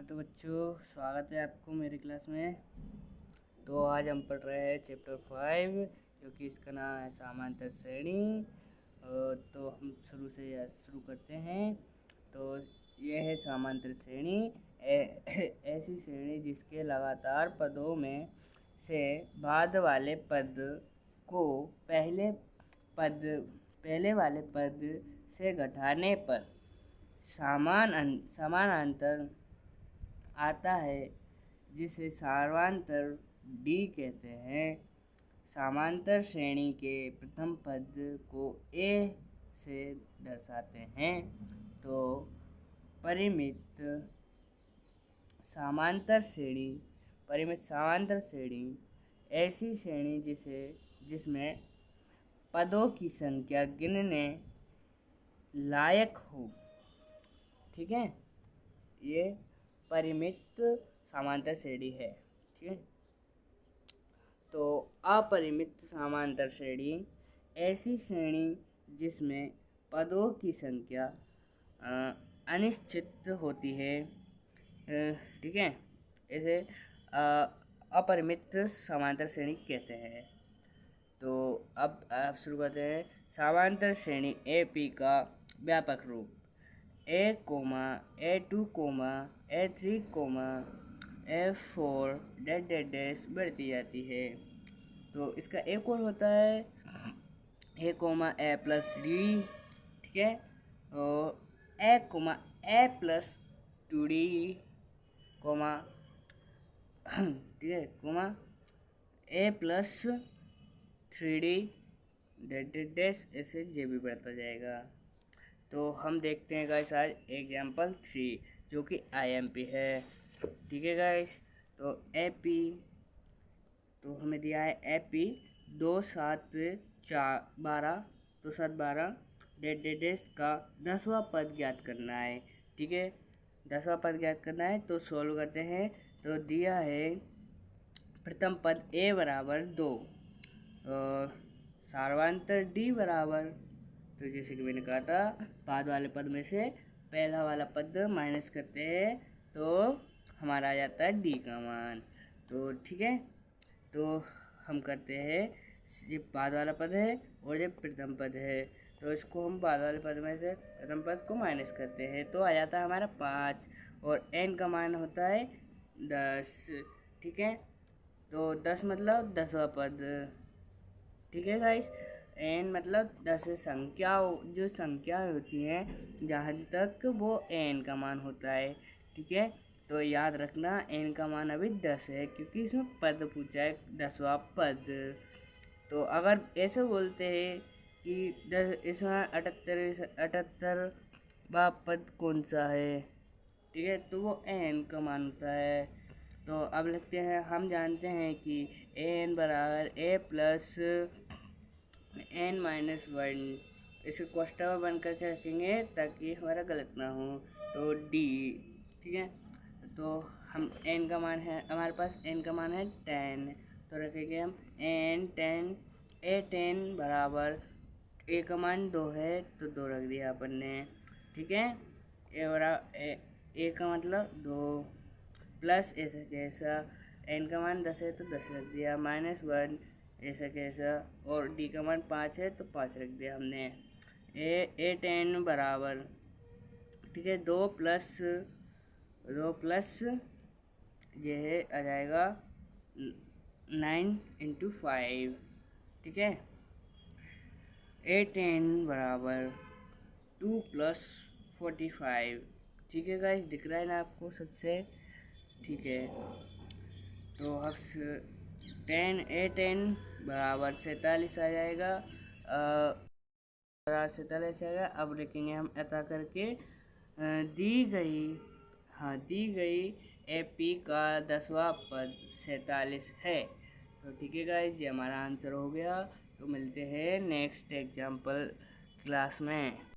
हाँ तो बच्चों, स्वागत है आपको मेरी क्लास में। तो आज हम पढ़ रहे हैं चैप्टर 5, जो कि इसका नाम है समांतर श्रेणी। तो हम शुरू करते हैं। तो यह है समांतर श्रेणी, ऐसी श्रेणी जिसके लगातार पदों में से बाद वाले पद को पहले वाले पद से घटाने पर समानांतर आता है, जिसे सार्वंतर डी कहते हैं। समांतर श्रेणी के प्रथम पद को ए से दर्शाते हैं। तो परिमित समांतर श्रेणी ऐसी श्रेणी जिसमें पदों की संख्या गिनने लायक हो। ठीक है, ये परिमित समांतर श्रेणी है। ठीक है, तो अपरिमित समांतर श्रेणी ऐसी श्रेणी जिसमें पदों की संख्या अनिश्चित होती है। ठीक है, इसे अपरिमित समांतर श्रेणी कहते हैं। तो अब आप शुरू करते हैं। समांतर श्रेणी ए पी का व्यापक रूप A2, A3, A4 डैश बढ़ती जाती है। तो इसका एक और होता है A प्लस डी। ठीक है, और A प्लस 2D, ठीक है, A प्लस 3D डैश ऐसे जे भी बढ़ता जाएगा। तो हम देखते हैं गाइस आज एग्जाम्पल 3, जो कि IMP है। ठीक है गाइस, तो AP तो हमें दिया है AP 2 7 12 डैश का 10वां पद ज्ञात करना है। ठीक है, 10वां पद ज्ञात करना है। तो सॉल्व करते हैं। तो दिया है प्रथम पद A बराबर 2 और सार्वंतर D बराबर, तो जैसे कि मैंने कहा था, बाद वाले पद में से पहला वाला पद माइनस करते हैं तो हमारा आ जाता है डी का मान। तो ठीक है, तो हम करते हैं, ये बाद वाला पद है और ये प्रथम पद है, तो इसको हम बाद वाले पद में से प्रथम पद को माइनस करते हैं तो आ जाता है हमारा 5 और n का मान होता है 10। ठीक है, तो 10 मतलब 10वां पद। ठीक है गाइस, n मतलब 10 जो संख्या होती हैं जहाँ तक वो n का मान होता है। ठीक है, तो याद रखना n का मान अभी 10 है, क्योंकि इसमें पद पूछा है 10वां पद। तो अगर ऐसे बोलते हैं कि 10 इसमें 78वां पद कौन सा है, ठीक है, तो वो n का मान होता है। तो अब लिखते हैं, हम जानते हैं कि n बराबर a प्लस n-1, इसे कोष्टक में बंद करके रखेंगे ताकि हमारा गलत ना हो। तो d, ठीक है, तो हम n का मान है, हमारे पास n का मान है 10, तो रखेंगे हम a10 बराबर a का मान 2 है तो 2 रख दिया अपन ने। ठीक है, a का मतलब 2 प्लस ऐसा कैसा, n का मान 10 है तो 10 रख दिया, -1 ऐसा कैसा, और d का मान 5 है तो 5 रख दिया हमने। a10 बराबर, ठीक है, 2 प्लस ये है आ जाएगा 9 × 5। ठीक है, a10 बराबर 2 + 45। ठीक है गाइस, दिख रहा है ना आपको सबसे? ठीक है, तो अब a10 बराबर 47 आ जाएगा, 47 आएगा। अब लिखेंगे हम ऐसा करके, दी गई AP का 10वां पद 47 है। तो ठीक है गाइस, ये हमारा आंसर हो गया। तो मिलते हैं नेक्स्ट एग्जाम्पल क्लास में।